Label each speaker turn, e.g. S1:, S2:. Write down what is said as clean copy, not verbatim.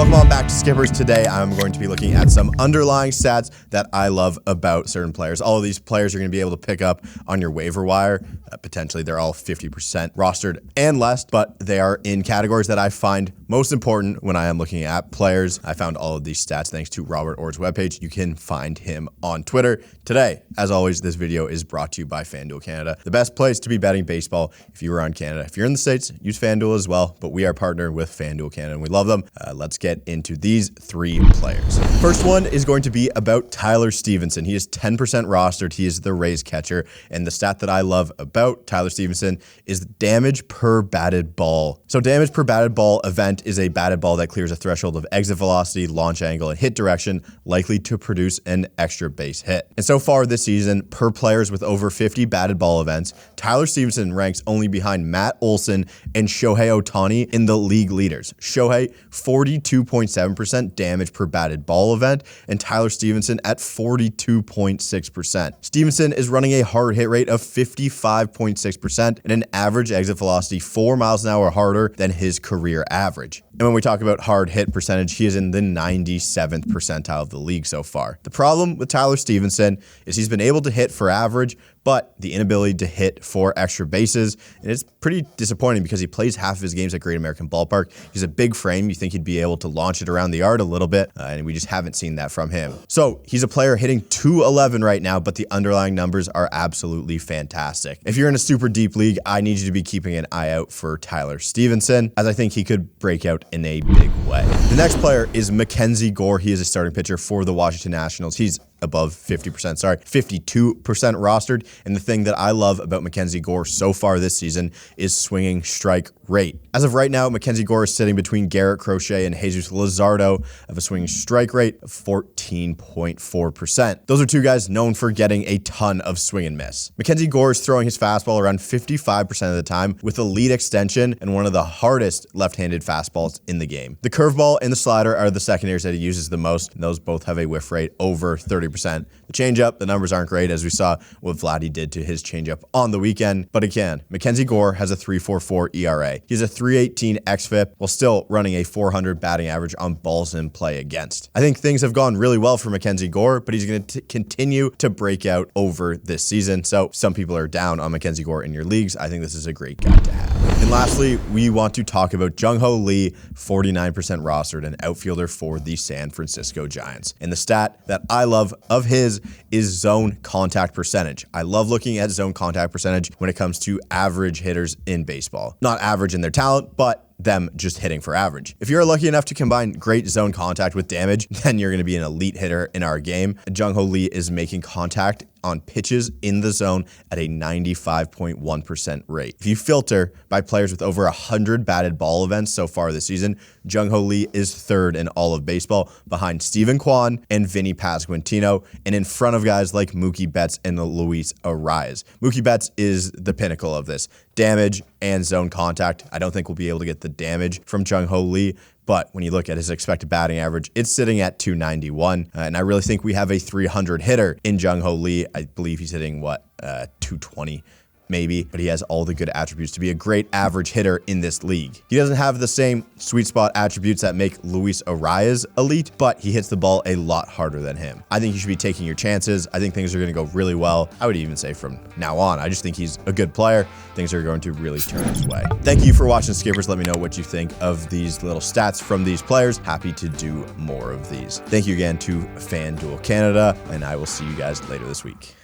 S1: Welcome on back to Skippers. Today I'm going to be looking at some underlying stats that I love about certain players. All of these players you're going to be able to pick up on your waiver wire. Potentially they're all 50% rostered and less, but they are in categories that I find most important when I am looking at players. I found all of these stats thanks to Robert Orr's webpage. You can find him on Twitter. Today, as always, this video is brought to you by FanDuel Canada, the best place to be betting baseball if you are on Canada. If you're in the States, use FanDuel as well, but we are partnered with FanDuel Canada and we love them. Let's get into these three players. First one is going to be about Tyler Stevenson. He is 10% rostered. He is the Rays catcher, and the stat that I love about Tyler Stevenson is damage per batted ball. So damage per batted ball event is a batted ball that clears a threshold of exit velocity, launch angle, and hit direction, likely to produce an extra base hit. And so far this season, per players with over 50 batted ball events, Tyler Stevenson ranks only behind Matt Olson and Shohei Ohtani in the league leaders. Shohei, 42.7% damage per batted ball event, and Tyler Stevenson at 42.6%. Stevenson is running a hard hit rate of 55.6% and an average exit velocity 4 miles an hour harder than his career average. And when we talk about hard hit percentage, he is in the 97th percentile of the league so far. The problem with Tyler Stevenson is he's been able to hit for average, but the inability to hit for extra bases. And it's pretty disappointing because he plays half of his games at Great American Ballpark. He's a big frame. You think he'd be able to launch it around the yard a little bit, and we just haven't seen that from him. So he's a player hitting .211 right now, but the underlying numbers are absolutely fantastic. If you're in a super deep league, I need you to be keeping an eye out for Tyler Stevenson, as I think he could break out in a big way. The next player is Mackenzie Gore. He is a starting pitcher for the Washington Nationals. He's above 50%, 52% rostered. And the thing that I love about Mackenzie Gore so far this season is swinging strike rate. As of right now, Mackenzie Gore is sitting between Garrett Crochet and Jesus Luzardo of a swinging strike rate of 14.4%. Those are two guys known for getting a ton of swing and miss. Mackenzie Gore is throwing his fastball around 55% of the time with a lead extension and one of the hardest left-handed fastballs in the game. The curveball and the slider are the secondaries that he uses the most, and those both have a whiff rate over 30%. The changeup, the numbers aren't great, as we saw what Vladdy did to his changeup on the weekend. But again, Mackenzie Gore has a 3.44 ERA. He has a 3.18 xFIP while still running a 400 batting average on balls in play against. I think things have gone really well for Mackenzie Gore, but he's going to continue to break out over this season. So some people are down on Mackenzie Gore in your leagues. I think this is a great guy to have. And lastly, we want to talk about Jung Ho Lee, 49% rostered, an outfielder for the San Francisco Giants. And the stat that I love of his is zone contact percentage. I love looking at zone contact percentage when it comes to average hitters in baseball. Not average in their talent, but them just hitting for average. If you're lucky enough to combine great zone contact with damage, then you're going to be an elite hitter in our game. Jung Ho Lee is making contact on pitches in the zone at a 95.1% rate. If you filter by players with over 100 batted ball events so far this season, Jung Ho Lee is third in all of baseball, behind Steven Kwan and Vinny Pasquantino, and in front of guys like Mookie Betts and Luis Arias. Mookie Betts is the pinnacle of this. Damage and zone contact. I don't think we'll be able to get the damage from Jung Ho Lee, but when you look at his expected batting average, it's sitting at 291. And I really think we have a 300 hitter in Jung Ho Lee. I believe he's hitting, 220 maybe, but he has all the good attributes to be a great average hitter in this league. He doesn't have the same sweet spot attributes that make Luis Arias elite, but he hits the ball a lot harder than him. I think you should be taking your chances. I think things are going to go really well. I would even say from now on, I just think he's a good player. Things are going to really turn his way. Thank you for watching, Skippers. Let me know what you think of these little stats from these players. Happy to do more of these. Thank you again to FanDuel Canada, and I will see you guys later this week.